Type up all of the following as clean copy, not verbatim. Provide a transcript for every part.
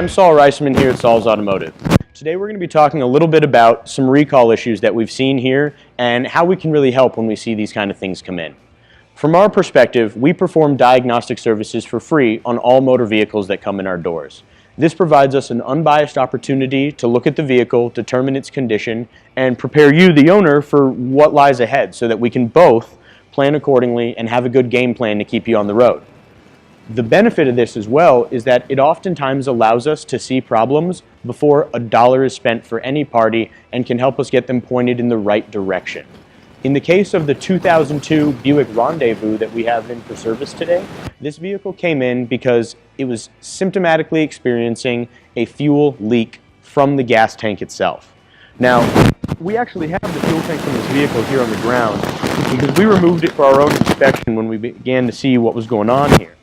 I'm Saul Reisman here at Saul's Automotive. Today we're going to be talking a little bit about some recall issues that we've seen here and how we can really help when we see these kind of things come in. From our perspective, we perform diagnostic services for free on all motor vehicles that come in our doors. This provides us an unbiased opportunity to look at the vehicle, determine its condition, and prepare you, the owner, for what lies ahead so that we can both plan accordingly and have a good game plan to keep you on the road. The benefit of this as well is that it oftentimes allows us to see problems before a dollar is spent for any party and can help us get them pointed in the right direction. In the case of the 2002 Buick Rendezvous that we have in for service today, this vehicle came in because it was symptomatically experiencing a fuel leak from the gas tank itself. Now, we actually have the fuel tank from this vehicle here on the ground because we removed it for our own inspection when we began to see what was going on here.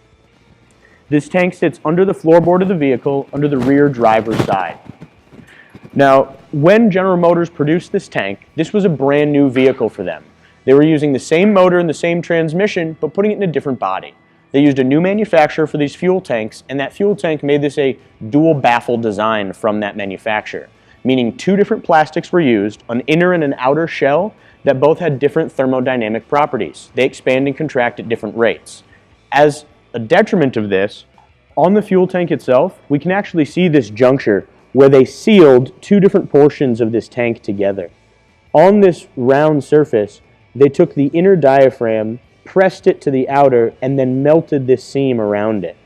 This tank sits under the floorboard of the vehicle, under the rear driver's side. Now, when General Motors produced this tank, this was a brand new vehicle for them. They were using the same motor and the same transmission, but putting it in a different body. They used a new manufacturer for these fuel tanks, and that fuel tank made this a dual-baffle design from that manufacturer, meaning two different plastics were used, an inner and an outer shell, that both had different thermodynamic properties. They expand and contract at different rates. As a detriment of this, on the fuel tank itself, we can actually see this juncture where they sealed two different portions of this tank together. On this round surface, they took the inner diaphragm, pressed it to the outer, and then melted this seam around it.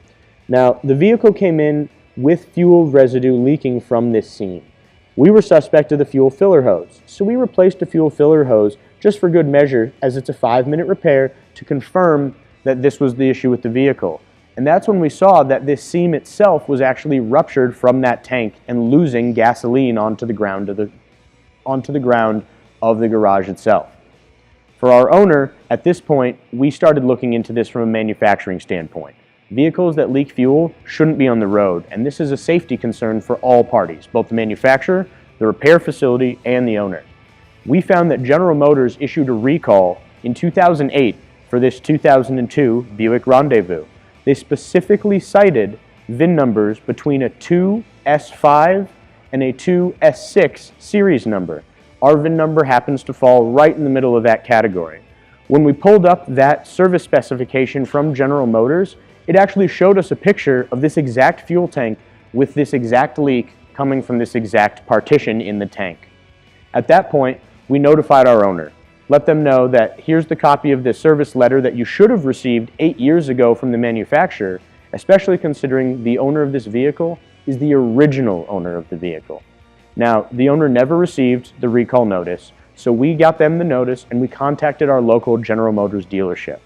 Now, the vehicle came in with fuel residue leaking from this seam. We were suspect of the fuel filler hose, so we replaced the fuel filler hose just for good measure, as it's a 5-minute repair to confirm that this was the issue with the vehicle. And that's when we saw that this seam itself was actually ruptured from that tank and losing gasoline onto the ground of the garage itself. For our owner, at this point, we started looking into this from a manufacturing standpoint. Vehicles that leak fuel shouldn't be on the road, and this is a safety concern for all parties, both the manufacturer, the repair facility, and the owner. We found that General Motors issued a recall in 2008 for this 2002 Buick Rendezvous. They specifically cited VIN numbers between a 2S5 and a 2S6 series number. Our VIN number happens to fall right in the middle of that category. When we pulled up that service specification from General Motors, it actually showed us a picture of this exact fuel tank with this exact leak coming from this exact partition in the tank. At that point, we notified our owner. Let them know that here's the copy of this service letter that you should have received 8 years ago from the manufacturer, especially considering the owner of this vehicle is the original owner of the vehicle. Now, the owner never received the recall notice, so we got them the notice and we contacted our local General Motors dealership.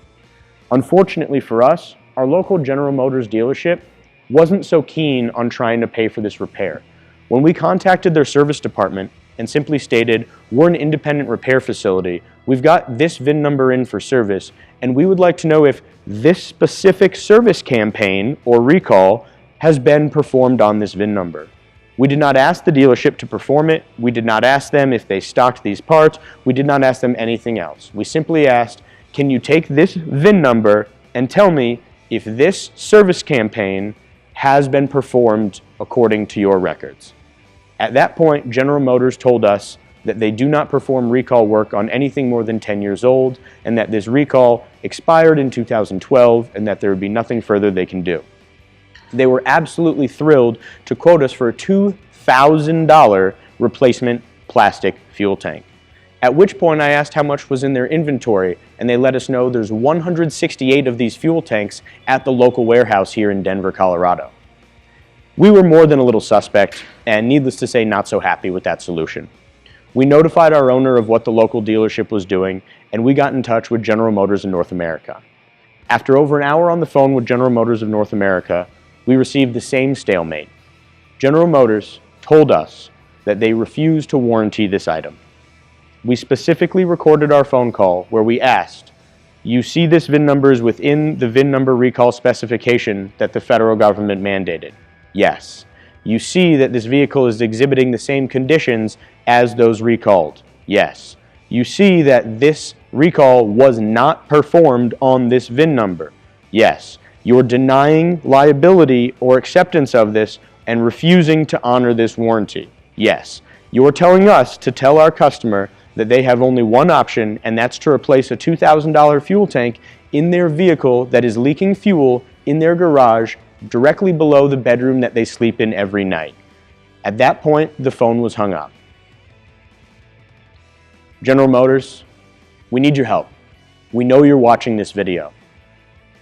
Unfortunately for us, our local General Motors dealership wasn't so keen on trying to pay for this repair. When we contacted their service department and simply stated, we're an independent repair facility, we've got this VIN number in for service, and we would like to know if this specific service campaign or recall has been performed on this VIN number. We did not ask the dealership to perform it. We did not ask them if they stocked these parts. We did not ask them anything else. We simply asked, can you take this VIN number and tell me if this service campaign has been performed according to your records? At that point, General Motors told us that they do not perform recall work on anything more than 10 years old, and that this recall expired in 2012, and that there would be nothing further they can do. They were absolutely thrilled to quote us for a $2,000 replacement plastic fuel tank. At which point I asked how much was in their inventory, and they let us know there's 168 of these fuel tanks at the local warehouse here in Denver, Colorado. We were more than a little suspect, and needless to say, not so happy with that solution. We notified our owner of what the local dealership was doing, and we got in touch with General Motors of North America. After over an hour on the phone with General Motors of North America, we received the same stalemate. General Motors told us that they refused to warranty this item. We specifically recorded our phone call where we asked, you see this VIN number is within the VIN number recall specification that the federal government mandated? Yes. You see that this vehicle is exhibiting the same conditions as those recalled? Yes. You see that this recall was not performed on this VIN number? Yes. You're denying liability or acceptance of this and refusing to honor this warranty. Yes, you're telling us to tell our customer that they have only one option, and that's to replace a $2,000 fuel tank in their vehicle that is leaking fuel in their garage directly below the bedroom that they sleep in every night. At that point, the phone was hung up. General Motors, we need your help. We know you're watching this video.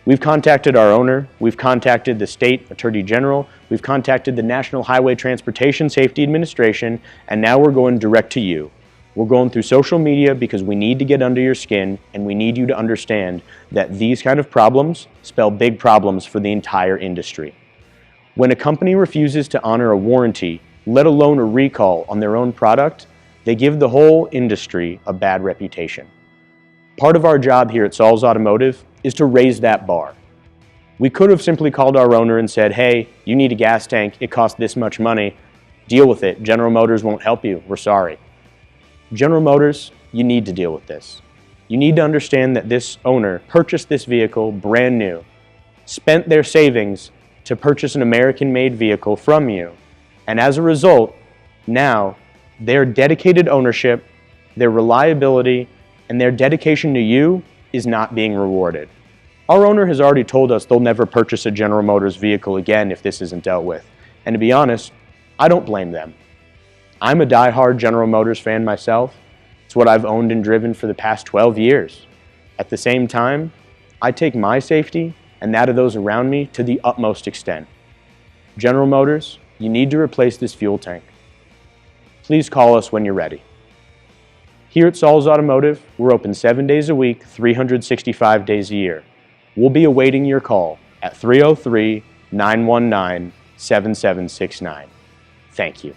We've contacted our owner, we've contacted the State Attorney General, we've contacted the National Highway Transportation Safety Administration, and now we're going direct to you. We're going through social media because we need to get under your skin, and we need you to understand that these kind of problems spell big problems for the entire industry. When a company refuses to honor a warranty, let alone a recall on their own product, they give the whole industry a bad reputation. Part of our job here at Saul's Automotive is to raise that bar. We could have simply called our owner and said, hey, you need a gas tank, it costs this much money, deal with it, General Motors won't help you, we're sorry. General Motors, you need to deal with this. You need to understand that this owner purchased this vehicle brand new, spent their savings to purchase an American-made vehicle from you, and as a result, now their dedicated ownership, their reliability, and their dedication to you is not being rewarded. Our owner has already told us they'll never purchase a General Motors vehicle again if this isn't dealt with. And to be honest, I don't blame them. I'm a die-hard General Motors fan myself. It's what I've owned and driven for the past 12 years. At the same time, I take my safety and that of those around me to the utmost extent. General Motors, you need to replace this fuel tank. Please call us when you're ready. Here at Saul's Automotive, we're open 7 days a week, 365 days a year. We'll be awaiting your call at 303-919-7769. Thank you.